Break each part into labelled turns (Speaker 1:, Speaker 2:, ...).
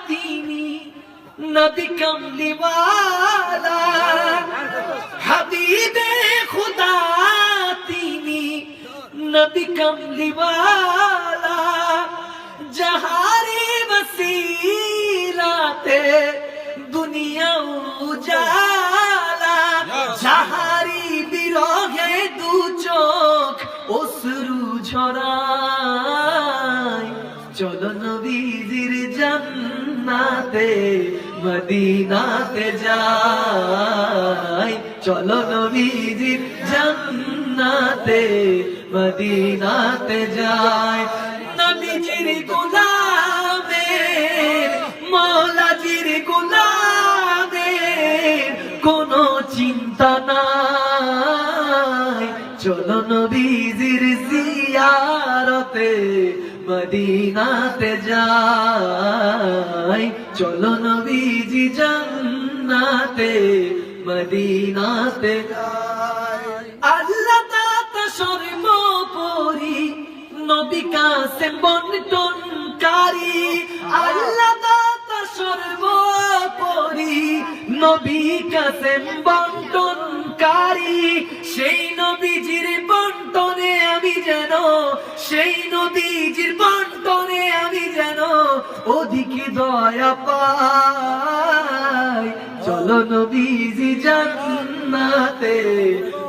Speaker 1: তিনি নবী কামলি ওয়ালা হাবিবে খুদা তিনি নবী কামলি ওয়ালা जहारी वसीलाते दुनिया उजाला जहारी बिरोगे दू चोख ओसरू झराय चलो नबीजिर जन्नाते मदीनाते जाय चलो नबीजिर जन्नाते मदीनाते जाय नबीजिर गुलामेर मौलाजिर गुलामेर कोनो चिंता नाई चलो नबीजिर जियारते मदीनाते जाई चलो नबीजी जन्नाते मदीनाते अल्लाह ताता सर्वोपरि नबी कासे बंटनकारी आल्लाह दाता सर्वोपरि नबी कासे बंटनकारी সেই নবীজির বন্টনে আমি যেন সেই নবীজির বন্টনে আমি যেন অধিক দয়া পাই চলো নবীজি জান্নাতে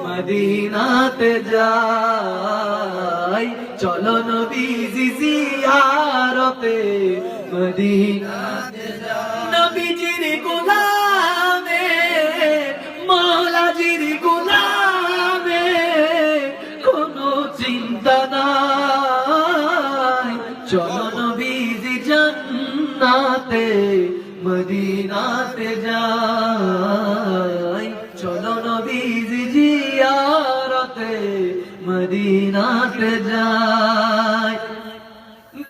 Speaker 1: মদিনাতে যাই চলো নবীজি জিয়ারতে মদিনাতে যাই নবীজির গোলামে মওলাজির গোলামে কোনো চিন্তা নাই চলো নবীজি জান্নাতে মদিনাতে যাই চলো নবীজি জিয়ারতে মদিনাতে যাই।